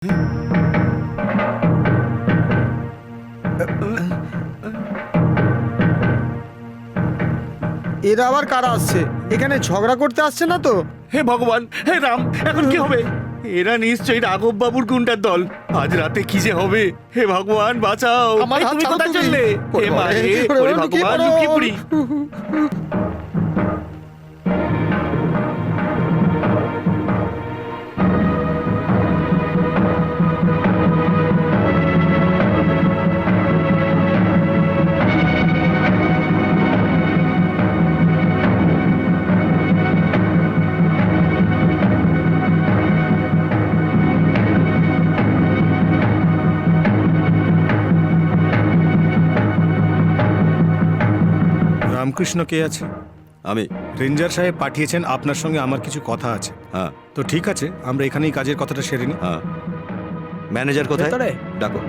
এরা আবার কারা আসছে? এখানে ঝগড়া করতে আসছে না তো? হে ভগবান, হে রাম, এখন কি হবে? এরা নিশ্চয়ই রাঘব বাবুর গুন্ডার দল। আজ রাতে কি যে হবে? হে ভগবান বাঁচাও। আমার এই হাত তুমি ছাড়ো কোথায় তুমি। চললে? হে মা রে, ওরে ভগবান, লুকিয়ে পড়ি। রামকৃষ্ণ কে আছে? আমি। রেঞ্জার সাহেব পাঠিয়েছেন আপনার সঙ্গে আমার কিছু কথা আছে। হ্যাঁ তো ঠিক আছে, আমরা এখানেই কাজের কথাটা সেরে নিই। হ্যাঁ। ম্যানেজার কোথায়? ভেতরে? ডাকো।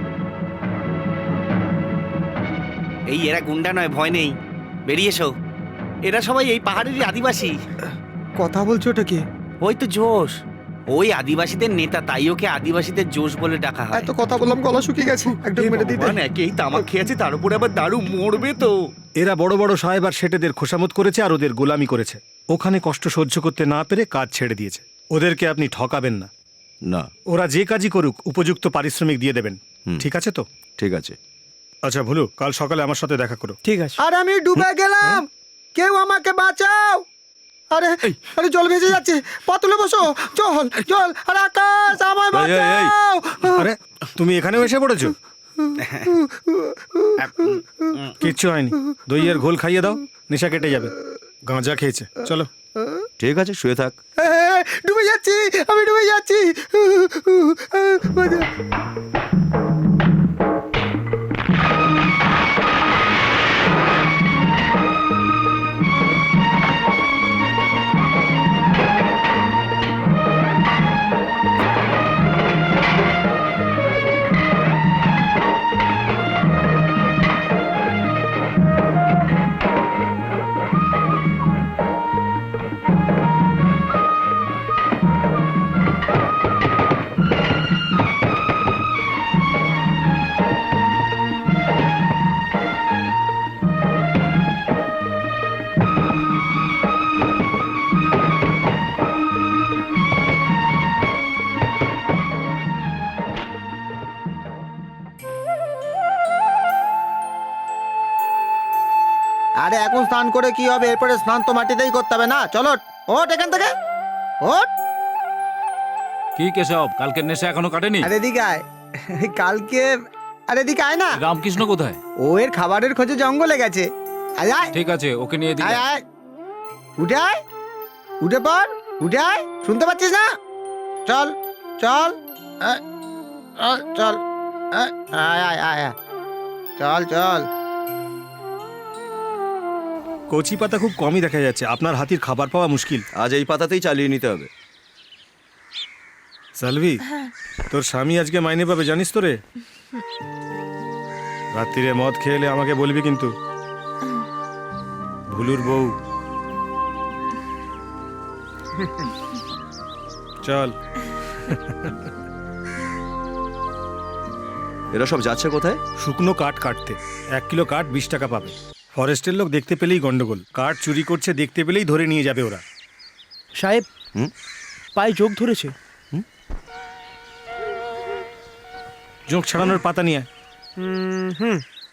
এই এরা গুন্ডা নয়, ভয় নেই, বেরিয়ে এসো। এরা সবাই এই পাহাড়েরই আদিবাসী। কথা বলছো ওটা কি? ওই তো জোশ, ওই আদিবাসীদের নেতা, তাই ওকে আদিবাসীদের জোশ বলে ডাকা হয়। এত কথা বললাম, গলা শুকিয়ে গেছে, একদম মেরে দিতে। একেই তামাক খেয়েছে, তার উপরে আবার দারু মরবে তো। এরা বড় বড় সাহেব আর সেটেদের খোসামত করেছে আর ওদের গোলামি করেছে। ওখানে কষ্ট সহ্য করতে না পেরে কাজ ছেড়ে দিয়েছে। ওদেরকে আপনি ঠকাবেন না। না। ওরা যে কাজই করুক উপযুক্ত পারিশ্রমিক দিয়ে দেবেন। ঠিক আছে তো? ঠিক আছে। আচ্ছা ভুলু, কাল সকালে আমার সাথে দেখা করো। ঠিক আছে। আর আমি ডুবে গেলাম, কেউ আমাকে বাঁচাও। আরে আরে জল ভেসে যাচ্ছে, পাতলে বসো। জল জল, আরে আকাশ আমায় এই, এই, এই। বাঁচাও। আরে তুমি এখানেও এসে পড়েছো? কিচ্ছু হয়নি, দইয়ের ঘোল খাইয়ে দাও, নেশা কেটে যাবে। গাঁজা খেয়েছে। চলো। ঠিক আছে, শুয়ে থাক। ডুবে যাচ্ছি, আমি ডুবে যাচ্ছি। আরে এখন স্নান করে কি হবে? এরপরে স্নান তো মাটিতেই করতে হবে না? চলো ওঠ এখান থেকে, ওঠ। কি কেশব, কালকের নেশা এখনো কাটেনি? আরে এদিকে আয়। কালকে, আরে এদিকে আয় না। রামকৃষ্ণ কোথায়? ও এর খাবারের খোঁজে জঙ্গলে গেছে। আয় আয় ঠিক আছে, ওকে নিয়ে আয় দিই। আয়, উঠে আয়, উঠে পড়, উঠে আয়। শুনতে পাচ্ছিস না? চল চল, আয়, চল, আয় আয় আয় আয়, চল চল। কচি পাতা খুব কমই দেখা যাচ্ছে, আপনার হাতির খাবার পাওয়া মুশকিল। আজ এই পাতাতেই চালিয়ে নিতে হবে। সালভি, তোর স্বামী আজকে মাইনে পাবে জানিস তো রে? রাত্রিরে মদ খেলে আমাকে বলবি কিন্তু। ভুলুর বউ। চল। এরা সব যাচ্ছে কোথায়? শুকনো কাঠ কাটতে। 1 কিলো কাঠ 20 টাকা পাবে। ফরেস্টের লোক দেখতে পেলেই গন্ডগোল। কাঠ চুরি করছে দেখতে পেলেই ধরে নিয়ে যাবে ওরা। সাহেব, পায়ে যোগ ধরেছে। জোঁক ছাড়ানোর পাতা নিয়ে আয়।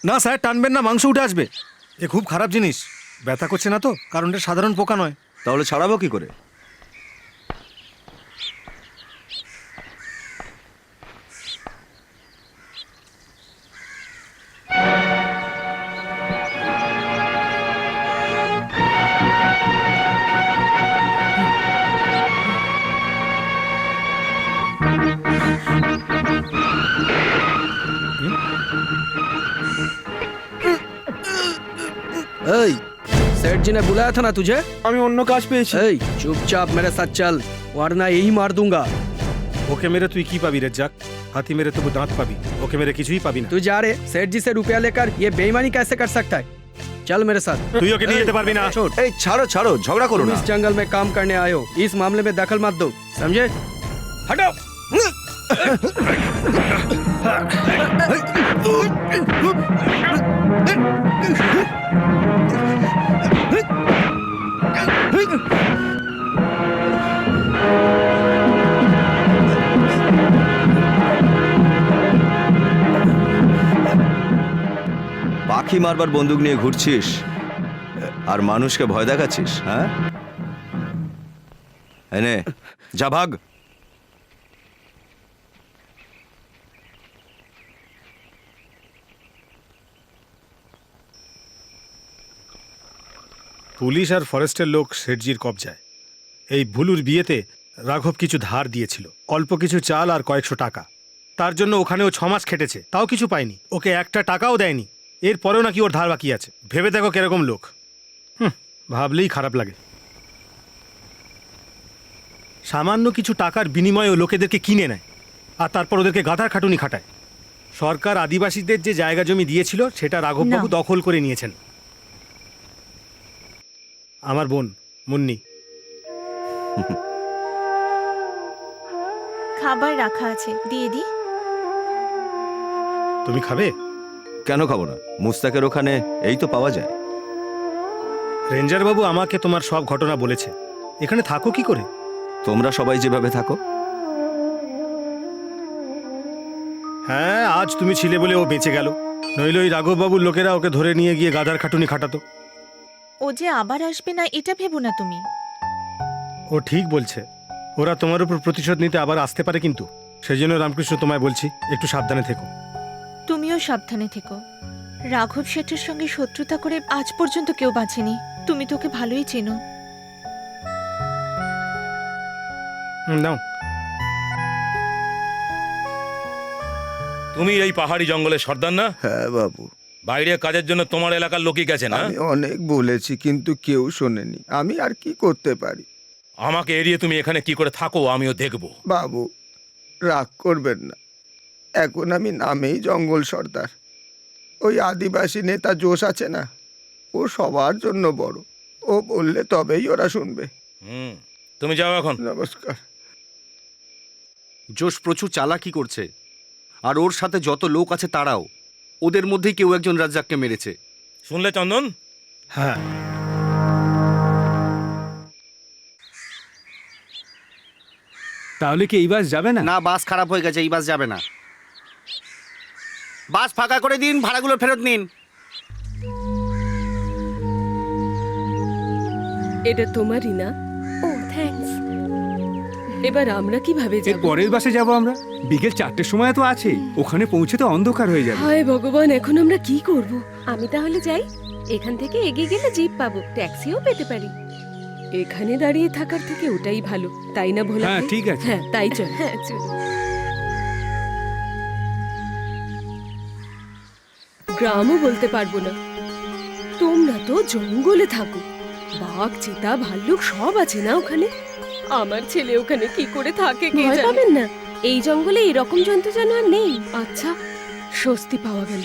না স্যার, টানবেন না, মাংস উঠে আসবে। এ খুব খারাপ জিনিস। ব্যথা করছে না তো? কারণ এটা সাধারণ পোকা নয়। তাহলে ছাড়াবো কি করে? এই, सेठ जी ने बुलाया था ना तुझे? আমি অন্য কাজ পেয়েছি। এই, चुपचाप मेरे साथ चल, वरना यही मार दूंगा। ওকে মেরে তুই কি পাবি রে যাক? হাতি মেরে তবু দাঁত পাবি, ওকে মেরে কিছুই পাবি না। तू जा रे, सेठ जी से रुपया लेकर ये बेईमानी कैसे कर सकता है? चल मेरे साथ। তুই ওকে নিয়ে যেতে পারবি না। छोड़। এই ছাড়ো ছাড়ো, ঝগড়া করো तुम না। इस जंगल में काम करने आए हो, इस मामले में दखल मत दो, समझे? हटो। পাখি মারবার বন্দুক নিয়ে ঘুরছিস আর মানুষকে ভয় দেখাচ্ছিস, হ্যাঁ? এনে যা, ভাগ। পুলিশ আর ফরেস্টের লোক শেঠজির কবজায়। এই ভুলুর বিয়েতে রাঘব কিছু ধার দিয়েছিল, অল্প কিছু চাল আর কয়েকশো টাকা। তার জন্য ওখানেও 6 মাস খেটেছে, তাও কিছু পায়নি। ওকে একটা টাকাও দেয়নি। এরপরেও নাকি ওর ধার বাকি আছে। ভেবে দেখো কিরকম লোক। ভাবলেই খারাপ লাগে। সামান্য কিছু টাকার বিনিময়ে ও লোকেদেরকে কিনে নেয় আর তারপর ওদেরকে গাধার খাটুনি খাটায়। সরকার আদিবাসীদের যে জায়গা জমি দিয়েছিল সেটা রাঘববাবু দখল করে নিয়েছেন। আমার বোন মুন্নি। খাবার রাখা আছে, দিয়ে দি। তুমি খাবে? কেন খাবো না, মুস্তাকের ওখানে এই তো পাওয়া যায়। রেঞ্জার বাবু আমাকে তোমার সব ঘটনা বলেছে। এখানে থাকো কি করে? তোমরা সবাই যেভাবে থাকো। হ্যাঁ, আজ তুমি ছিলে বলে ও বেঁচে গেল, নইলে ওই রাঘববাবুর লোকেরা ওকে ধরে নিয়ে গিয়ে গাধার খাটুনি খাটাতো। ও যে আবার আসবে না এটা ভেবো না তুমি। ও ঠিক বলছে, ওরা তোমার উপর প্রতিশোধ নিতে আবার আসতে পারে, কিন্তু সেই জন্য রামকৃষ্ণ তোমায় বলছি একটু সাবধানে থেকো। তুমিও সাবধানে থেকো। রাঘব শেঠের সঙ্গে শত্রুতা করে আজ পর্যন্ত কেউ বাঁচেনি। তুমি তোকে ভালোই চেনো। নাও। তুমি এই পাহাড়ি জঙ্গলের সর্দার না? হ্যাঁ বাবু, বাইরে কাজের জন্য তোমার এলাকার লোকই গেছে না? আমি অনেক বলেছি কিন্তু কেউ শোনেনি। আমি আর কি করতে পারি? আমাকে এড়িয়ে তুমি এখানে কি করে থাকো আমিও দেখবো। বাবু রাগ করবেন না, এখন আমি নামেই জঙ্গল সর্দার। ওই আদিবাসী নেতা জোশ আছে না, ও সবার জন্য বড়। ও বললে তবেই ওরা শুনবে। তুমি যাও এখন। নমস্কার। জোশ প্রচুর চালাকি করছে, আর ওর সাথে যত লোক আছে তারাও। ওদের মধ্যেই কেউ একজন রাজ্জাককে মেরেছে। শুনলে চন্দন? হ্যাঁ, তাহলে কি এই বাস যাবে না? না, বাস খারাপ হয়ে গেছে, এই বাস যাবে না। বাস ফাঁকা করে দিন, ভাড়াগুলো ফেরত নিন। এটা তোমারই না? ও থ্যাঙ্কস। এবার আমরা কিভাবে এর যাব? পরের বাসে যাব আমরা। বিকেল 4টের সময় তো আছে, ওখানে পৌঁছতে অন্ধকার হয়ে যাবে। হায় ভগবান, এখন আমরা কি করব? আমি তাহলে যাই। এখান থেকে এগিয়ে গেলে জিপ পাবো, ট্যাক্সিও পেতে পারি। এখানে দাঁড়িয়ে থাকার থেকে ওটাই ভালো, তাই না ভোলা? হ্যাঁ, ঠিক আছে। হ্যাঁ, তাই চল। হ্যাঁ চল। গ্রামও বলতে পারবো না, তোমরা তো জঙ্গলে থাকো। বাঘ, চিতা, ভাল্লুক সব আছে না ওখানে? আমার ছেলে ওখানে কি করে থাকে কে জানে। ভয় পাবেন না, এই জঙ্গলে এরকম জন্তু জানোয়ার নেই। আচ্ছা, স্বস্তি পাওয়া গেল।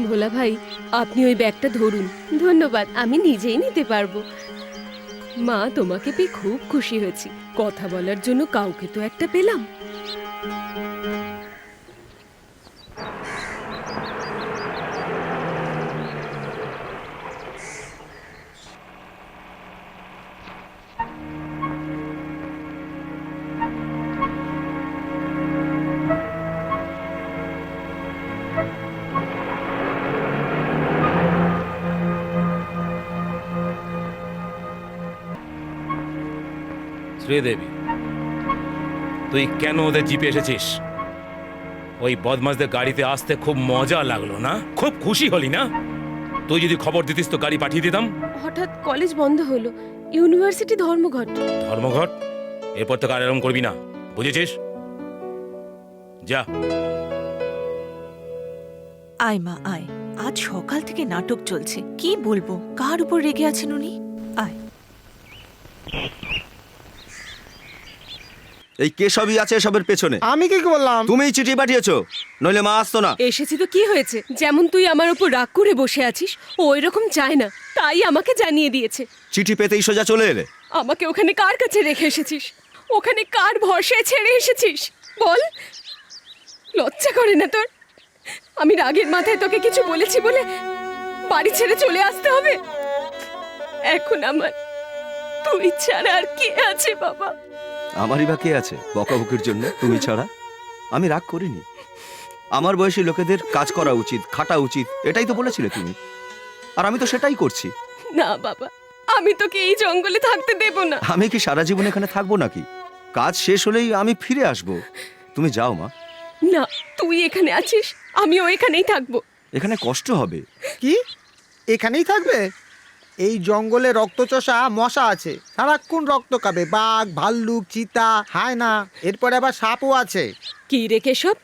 ভোলা ভাই, আপনি ওই ব্যাগটা ধরুন। ধন্যবাদ, আমি নিজেই নিতে পারবো। মা, তোমাকে পেয়ে খুব খুশি হয়েছি। কথা বলার জন্য কাউকে তো একটা পেলাম। শ্রীদেবী, তুই কেন ওদের জিপে এসেছিস? ওই বদমাসদের গাড়িতে আসতে খুব মজা লাগলো না? খুব খুশি হলি না? তুই যদি খবর দিতিস তো গাড়ি পাঠিয়ে দিতাম। হঠাৎ কলেজ বন্ধ হলো, ইউনিভার্সিটি ধর্মঘট। ধর্মঘট? এরপর তো আর এরকম করবি না, বুঝেছিস? যা। আয় মা আয়, আজ সকাল থেকে নাটক চলছে। কি বলবো, কার উপর রেগে আছেন উনি? আয়। এই কে সবই আছে এসবের পেছনে? আমি কি বললাম? তুমিই চিঠি পাঠিয়েছো, নইলে মা আসতো না। এসেছি তো কি হয়েছে? যেমন তুই আমার উপর রাগ করে বসে আছিস, ও এরকম চায় না, তাই আমাকে জানিয়ে দিয়েছে। চিঠি পেতেই সোজা চলে এলে। আমাকে ওখানে কার কাছে রেখে এসেছিস? ওখানে কার ভরসায় ছেড়ে এসেছিস বল? লজ্জা করে না তোর? আমি রাগের মাথায় তোকে কিছু বলেছি বলে বাড়ি ছেড়ে চলে আসতে হবে? এখন আমার তুই ছাড়া আর কে আছে বাবা? আমারই বা কে আছে বকাবকির জন্য তুমি ছাড়া? আমি রাগ করিনি। আমার বয়সী লোকেদের কাজ করা উচিত, খাটা উচিত, এটাই তো বলেছিলে তুমি, আর আমি তো সেটাই করছি। না বাবা, আমি তোকে এই জঙ্গলে থাকতে দেব না। আমি কি সারা জীবন এখানে থাকবো নাকি? কাজ শেষ হলেই আমি ফিরে আসবো। তুমি যাও মা। না, তুই এখানে আছিস, আমিও এখানেই থাকবো। এখানে কষ্ট হবে। কি এখানেই থাকবে? এই জঙ্গলে রক্তচোষা মশা আছে, সারাক্ষণ রক্ত খাবে। বাঘ, ভাল্লুক, চিতা, হায়না, এরপরে আবার সাপও আছে। কি রে কেশব,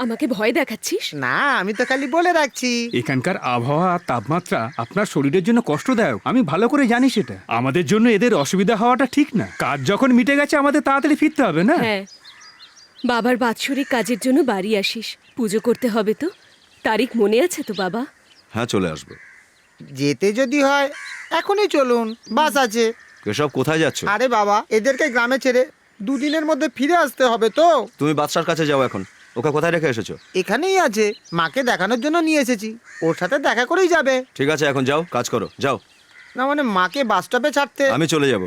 আমাকে ভয় দেখাচ্ছিস? না, আমি তো খালি বলে রাখছি। এখানকার আবহাওয়া আর তাপমাত্রা আপনার শরীরের জন্য কষ্টদায়ক, আমি ভালো করে জানি সেটা। আমাদের জন্য এদের অসুবিধা হওয়াটা ঠিক না। কাজ যখন মিটে গেছে আমাদের তাড়াতাড়ি ফিরতে হবে না? হ্যাঁ, বাবার বাৎসরিক কাজের জন্য বাড়ি আসিস, পুজো করতে হবে তো। তারিখ মনে আছে তো বাবা? হ্যাঁ, চলে আসবো। যেতে যদি হয় এখনই চলুন, বাস আছে। কেশব, কোথায় যাচ্ছ? আরে বাবা, এদেরকে গ্রামে ছেড়ে দুদিনের মধ্যে ফিরে আসতে হবে তো। তুমি বাদশার কাছে যাও এখন। ওকে কোথায় রেখে এসেছো? এখানেই আছে, মাকে দেখানোর জন্য নিয়ে এসেছি। ওর সাথে দেখা করেই যাবে। ঠিক আছে, এখন যাও, কাজ করো, যাও। না মানে মাকে বাস স্টপে ছাড়তে আমি চলে যাব।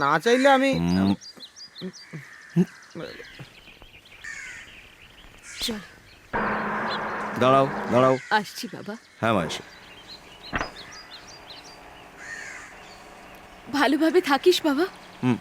না চাইলে আমি চল, দাঁড়াও দাঁড়াও। আসছি বাবা। হ্যাঁ মা, এসো। ভালোভাবে থাকিস বাবা। হুম।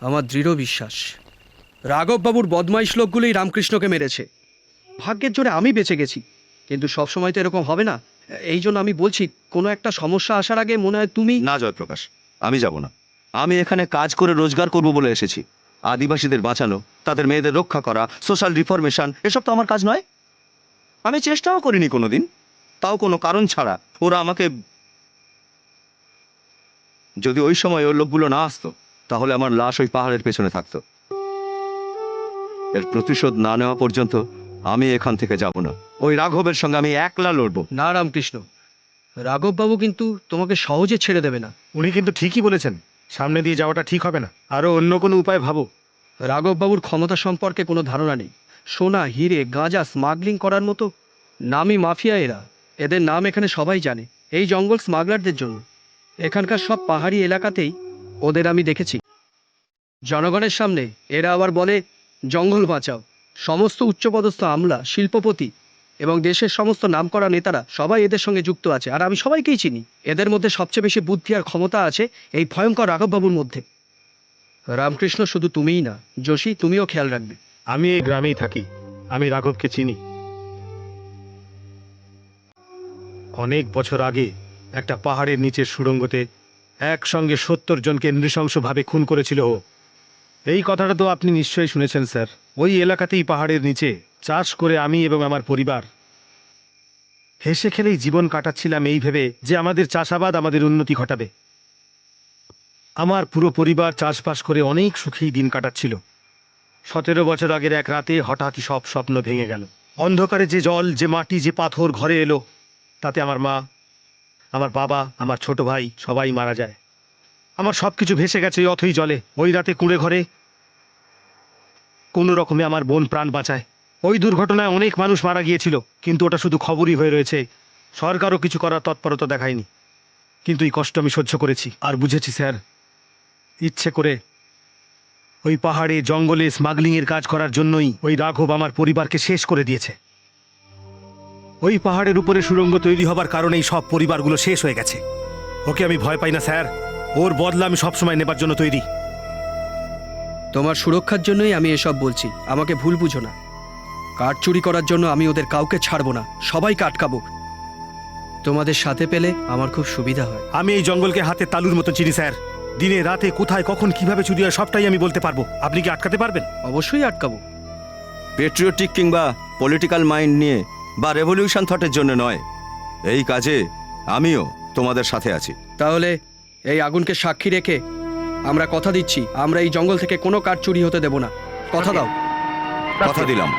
আমার দৃঢ় বিশ্বাস রাঘব বাবুর বদমাইশ লোকগুলোই রামকৃষ্ণকে মেরেছে। ভাগ্যের জোরে আমি বেঁচে গেছি, কিন্তু সবসময় তো এরকম হবে না। এই জন্য আমি বলছি, কোনো একটা সমস্যা আসার আগে মনে হয় তুমি। না জয়প্রকাশ, আমি যাব না। আমি এখানে কাজ করে রোজগার করব বলে এসেছি। আদিবাসীদের বাঁচানো, তাদের মেয়েদের রক্ষা করা, সোশ্যাল রিফরমেশন, এসব তো আমার কাজ নয়। আমি চেষ্টাও করিনি কোনোদিন, তাও কোনো কারণ ছাড়া ওরা আমাকে। যদি ওই সময় ওই লোকগুলো না আসতো, তাহলে আমার লাশ ওই পাহাড়ের পেছনে থাকতো। এর প্রতিশোধ না নেওয়া পর্যন্ত আমি এখান থেকে যাব না। ওই রাঘবের সঙ্গে আমি একলা লড়বো। না রামকৃষ্ণ, রাঘব বাবু কিন্তু তোমাকে সহজে ছেড়ে দেবে না। উনি কিন্তু ঠিকই বলেছেন, সামনে দিয়ে যাওয়াটা ঠিক হবে না। আরও অন্য কোনো উপায় ভাবো। রাঘব বাবুর ক্ষমতা সম্পর্কে কোনো ধারণা নেই। সোনা, হিরে, গাঁজা স্মাগলিং করার মতো নামি মাফিয়া এরা। এদের নাম এখানে সবাই জানে, এই জঙ্গল স্মাগলারদের জন্য। এখানকার সব পাহাড়ি এলাকাতেই ওদের আমি দেখেছি। জনগণের সামনে এরা আবার বলে জঙ্গল বাঁচাও। সমস্ত উচ্চপদস্থ আমলা, শিল্পপতি এবং দেশের সমস্ত নামকরা নেতারা সবাই এদের সঙ্গে যুক্ত আছে, আর আমি সবাইকেই চিনি। এদের মধ্যে সবচেয়ে বেশি বুদ্ধি আর ক্ষমতা আছে এই ভয়ঙ্কর রাঘববাবুর মধ্যে। রামকৃষ্ণ, শুধু তুমিই না, যোশী, তুমিও খেয়াল রাখবে। আমি এই গ্রামেই থাকি, আমি রাঘবকে চিনি। অনেক বছর আগে একটা পাহাড়ের নিচের সুড়ঙ্গতে একসঙ্গে 70 জনকে নৃশংসভাবে খুন করেছিল ও। এই কথাটা তো আপনি নিশ্চয়ই শুনেছেন স্যার। ওই এলাকাতেই পাহাড়ের নিচে চাষ করে আমি এবং আমার পরিবার হেসে খেলেই জীবন কাটাচ্ছিলাম, এই ভেবে যে আমাদের চাষাবাদ আমাদের উন্নতি ঘটাবে। আমার পুরো পরিবার চাষবাস করে অনেক সুখেই দিন কাটাচ্ছিল। 17 বছর আগের এক রাতে হঠাৎই সব স্বপ্ন ভেঙে গেল। অন্ধকারে যে জল, যে মাটি, যে পাথর ঘরে এলো, তাতে আমার মা, আমার বাবা, আমার ছোট ভাই সবাই মারা যায়। আমার সব কিছু ভেসে গেছে ওই অথই জলে। ওই রাতে কুঁড়ে ঘরে কোনো রকমে আমার বোন প্রাণ বাঁচায়। ওই দুর্ঘটনায় অনেক মানুষ মারা গিয়েছিল, কিন্তু ওটা শুধু খবরই হয়ে রয়েছে। সরকারও কিছু করার তৎপরতা দেখায়নি। কিন্তু এই কষ্ট আমি সহ্য করেছি, আর বুঝেছি স্যার, ইচ্ছে করে ওই পাহাড়ে জঙ্গলে স্মাগলিংয়ের কাজ করার জন্যই ওই রাঘব আমার পরিবারকে শেষ করে দিয়েছে। ওই পাহাড়ের উপরে সুড়ঙ্গ তৈরি হবার কারণেই সব পরিবারগুলো শেষ হয়ে গেছে। ওকে আমি ভয় পাই না স্যার, ওর বদলা আমি সবসময় নেবার জন্য তৈরি। তোমার সুরক্ষার জন্যই আমি এসব বলছি, আমাকে ভুল বুঝো না। কাঠ চুরি করার জন্য আমি ওদের কাউকে ছাড়বো না, সবাইকে আটকাবো। তোমাদের সাথে পেলে আমার খুব সুবিধা হয়। আমি এই জঙ্গলকে হাতে তালুর মতো চিনি স্যার। দিনে রাতে কোথায় কখন কিভাবে চুরি হয় সবটাই আমি বলতে পারবো। আপনি কি আটকাতে পারবেন? অবশ্যই আটকাবো। পেট্রিয়টিক কিংবা পলিটিক্যাল মাইন্ড নিয়ে বা রেভলিউশন থটের জন্য নয়, এই কাজে আমিও তোমাদের সাথে আছি। তাহলে এই আগুনকে সাক্ষী রেখে আমরা কথা দিচ্ছি, আমরা এই জঙ্গল থেকে কোনো কাঠ চুরি হতে দেব না। কথা দাও। কথা দিলাম।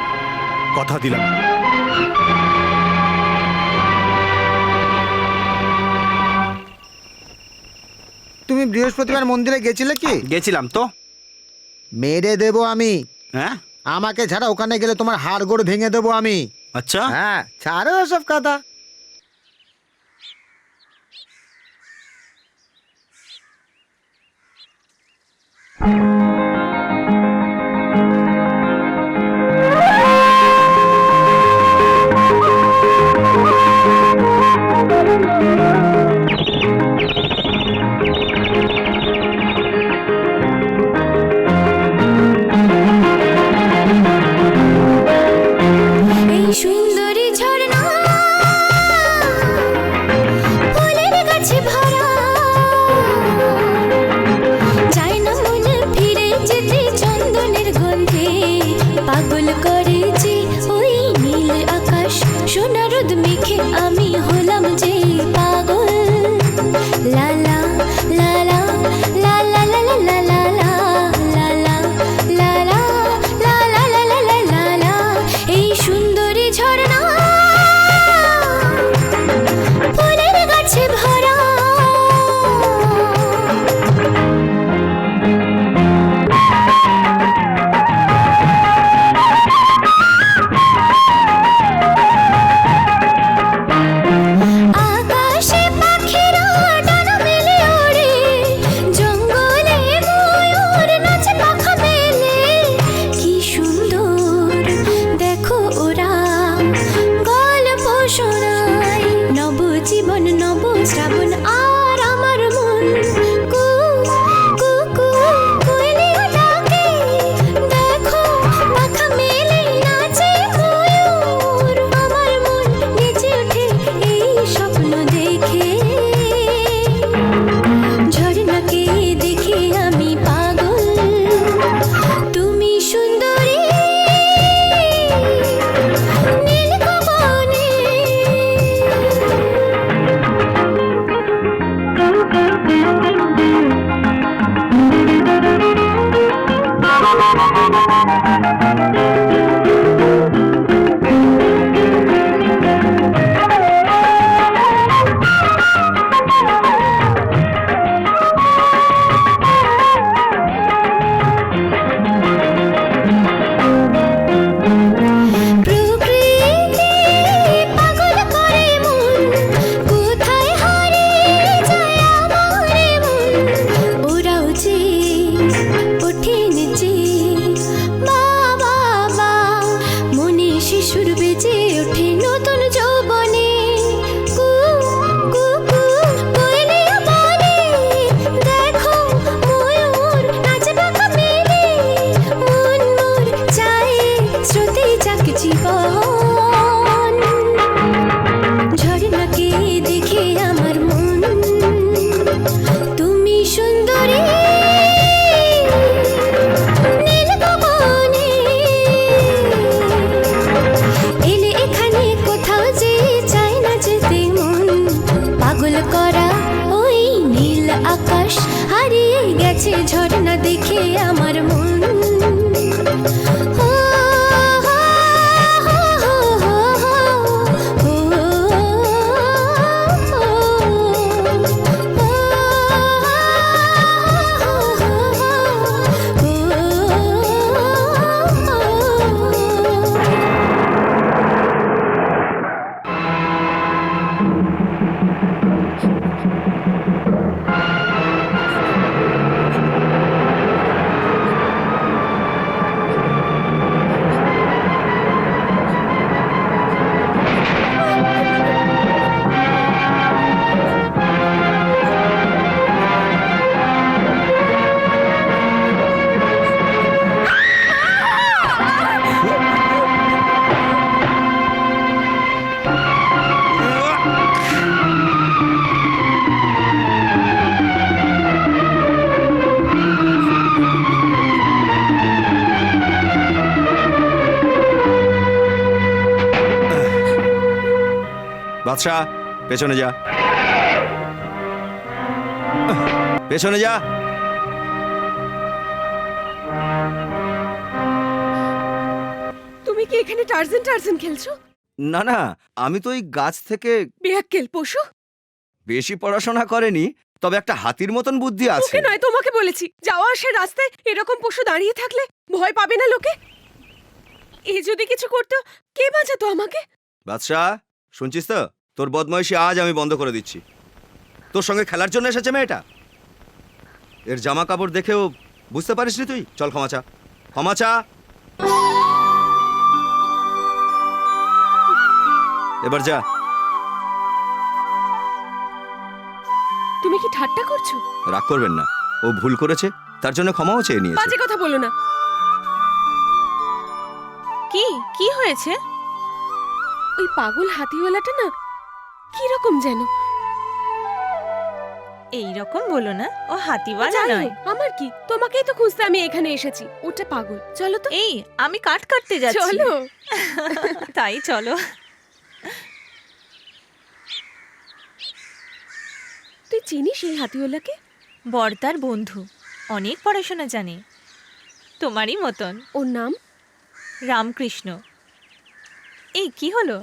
কথা দিলাম। তুমি বৃহস্পতিবার মন্দিরে গেছিলে কি? গেছিলাম তো। মেরে দেবো আমি। হ্যাঁ, আমাকে ছাড়া ওখানে গেলে তোমার হাড় গোড় ভেঙে দেবো আমি। আচ্ছা। হ্যাঁ, ছাড়ো সব কথা। এই সুন্দরী ঝরনা ফুলের গাছে ভরা, যায় না মনে ফিরে যেতে চন্দনের গন্ধে, পাগল করে যে ওই নীল আকাশ, সোনা রোদ মেখে আমি হলাম যে পাগল। লালা লালা লালা লালা লালা লালা লালা লালা লালা লালা, এই সুন্দরী ঝরনা ফুলের গাছে ভরা। আকাশে পাখিরা ডানা মেলে ওড়ে, জঙ্গলে ময়ূর নাচে পাখা মেলে, কি সুন্দর দেখো ওরা গল্প শোনায়, নব জীবন নব শ্রাবণ আর আমার মন কু কু কু কোয়েলিয়া ডাকে, দেখো পাখা মেলে নাচে ময়ূর, আমার মন নেচে ওঠে এই স্বপ্ন দেখে, ঝর্ণাকে দেখে আমি পাগল, তুমি সুন্দরী নীলকমলে। প্রকৃতি পাগল করে মন, কোথায় হারিয়ে যায় আমার মন, ওরাও যে ওঠে নেচে, বাবা বা মনে শিশুর বেজে ওঠে নতুন যৌবনে, কু কু কু কোয়েলিয়া বলে, দেখো ময়ূর নাচে পাখা মেলে, মন মোর চায় স্রোতে যাক জীবন, ঝর্ণাকে দেখে আমার মন, তুমি সুন্দরী নীলকমলে। এলে এখানে কোথাও যে চায় না যেতে মন, পাগল করা ওই নীল আকাশ, হারিয়ে গেছে ঝর্ণা দেখে আমার মন। ও, বাদশা, পেছনে যা, পেছনে যা। তুমি কি এখানে টার্জেন টার্জেন খেলছো? না না, আমি তো ওই গাছ থেকে বেয়াক্কেল পশু। বেশি পড়াশোনা করেনি, তবে একটা হাতির মতন বুদ্ধি আছে। ওকে নয়, তোমাকে বলেছি। যাওয়া আসার রাস্তায় এরকম পশু দাঁড়িয়ে থাকলে ভয় পাবে না লোকে? এ যদি কিছু করতো, কে বাঁচাতো আমাকে? বাদশা, শুনছিস তো? তোর বদমাইশি আজ আমি বন্ধ করে দিচ্ছি। তোর সঙ্গে খেলার জন্য এসেছে মেয়েটা। এর জামা কাপড় দেখেও বুঝতে পারিসনি তুই? চল ক্ষমা চা, ক্ষমা চা। এবার যা। তুমি কি ঠাট্টা করছো? রাগ করবেন না, ও ভুল করেছে, তার জন্য ক্ষমাও চেয়ে নিয়েছে। বাজে কথা বলো না। কি কি হয়েছে? ওই পাগল হাতিওয়ালাটা না কিরকম যেন। এই রকম বলো না, ও হাতিওয়ালা যাই নয়। হোক, আমার কি, তোমাকেই তো খুঁজতে আমি এখানে এসেছি। ওটা পাগল। চলো তো। এই আমি কাট কাটতে যাচ্ছি। চলো। তাই চলো। তুই চিনিস এই হাতিওয়ালাকে? বর্দার বন্ধু, অনেক পড়াশোনা জানে, তোমারই মতন। ওর নাম রামকৃষ্ণ। এই কি হলো?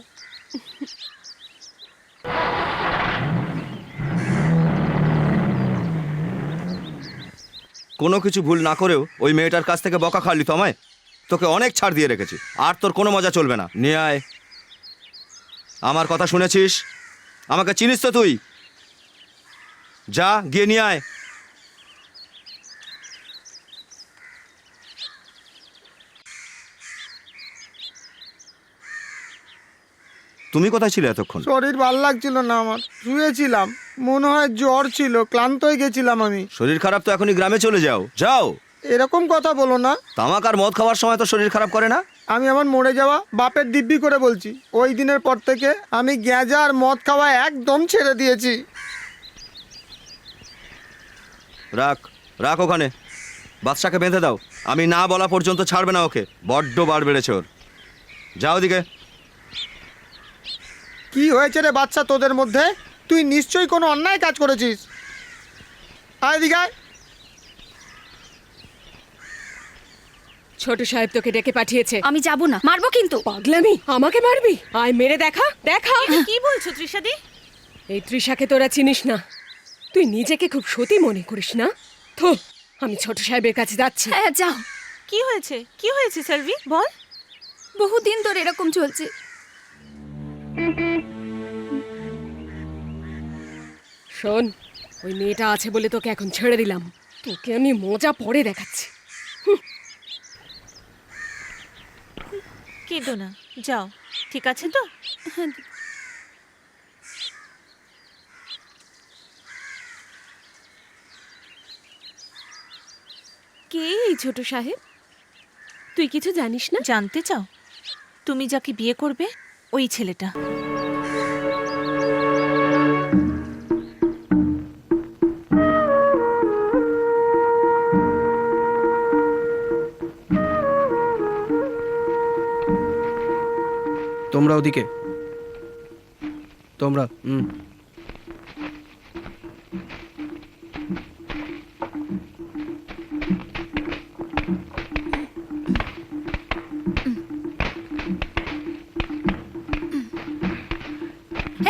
কোনো কিছু ভুল না করেও ওই মেয়েটার কাছ থেকে বকা খাওয়ালি তো আমায়। তোকে অনেক ছাড় দিয়ে রেখেছি, আর তোর কোনো মজা চলবে না। নিয়ে আয়। আমার কথা শুনেছিস? আমাকে চিনিস তো তুই? যা গিয়ে নিয়ে আয়। তুমি কোথায় ছিলে এতক্ষণ? শরীর ভাল লাগছিল না আমার, শুয়েছিলাম। মনে হয় জ্বর ছিল, ক্লান্ত হয়ে গেছিলাম আমি। শরীর খারাপ তো এখনই গ্রামে চলে যাও। যাও। এরকম কথা বলো না। তামাক আর মদ খাওয়ার সময় তো শরীর খারাপ করে না? আমি আমার মরে যাওয়া বাপের দিব্যি করে বলছি, ওই দিনের পর থেকে আমি গ্যাঁজা আর মদ খাওয়া একদম ছেড়ে দিয়েছি। রাখ, রাখ ওখানে। বাদশাকে বেঁধে দাও, আমি না বলা পর্যন্ত ছাড়বে না ওকে। বড্ড বার বেড়েছে ওর। যাও দিকে। কি হয়েছে রে বাচ্চা তোদের মধ্যে? তুই নিশ্চয়ই কোনো অন্যায় কাজ করেছিস। আয় দিকে আয়। ছোট সাহেব তোকে ডেকে পাঠিয়েছে। আমি যাব না, মারবো কিন্তু। পাগলামি, আমাকে মারবি? আয় মেরে দেখা, দেখা। কি বলছো তৃষাদি? এই তৃষাকে তোরা চিনিস না। তুই নিজেকে খুব সতী মনে করিস না? থু, আমি ছোট সাহেবের কাছে যাচ্ছি। হ্যাঁ যাও। কি হয়েছে? কি হয়েছে সেলভি, বল। বহুদিন ধরে এরকম চলছে। শোন, ওই মেয়েটা আছে বলে তোকে এখন ছেড়ে দিলাম। তোকে আমি মজা পরে দেখাচ্ছি। কেঁদো না, যাও। ঠিক আছে তো? কে এই ছোট সাহেব? তুই কিছু জানিস না? জানতে চাও? তুমি যাকে বিয়ে করবে, ওই ছেলেটা। তোমরা ওদিকে। তোমরা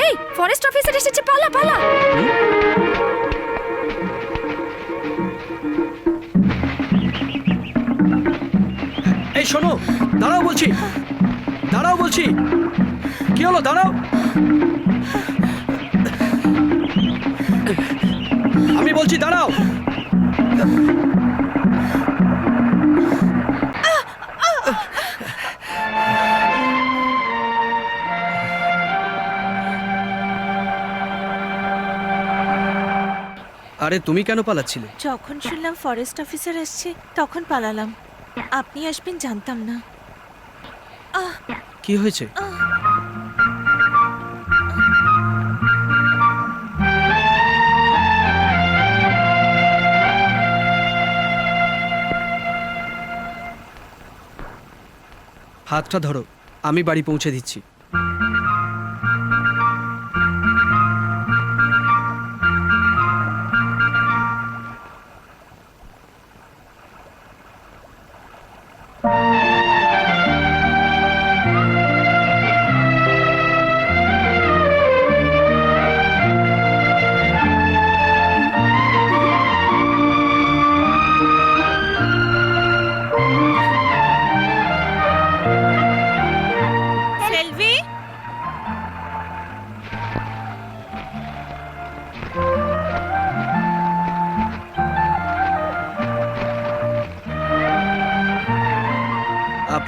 এই ফরেস্ট অফিসার এসেছে, পালা পালা। এই শোনো, দাঁড়াও বলছি, দাঁড়াও বলছি। কি হলো? দাঁড়াও। আমি বলছি দাঁড়াও। আরে তুমি কেন পালাচ্ছিলে? যখন শুনলাম ফরেস্ট অফিসার আসছে, তখন পালালাম। আপনি আসবেন জানতাম না। কি হয়েছে? হাতটা ধরো, আমি বাড়ি পৌঁছে দিচ্ছি।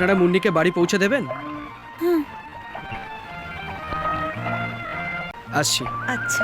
আপনারা মুন্নিকে বাড়ি পৌঁছে দেবেন? আসছি। আচ্ছা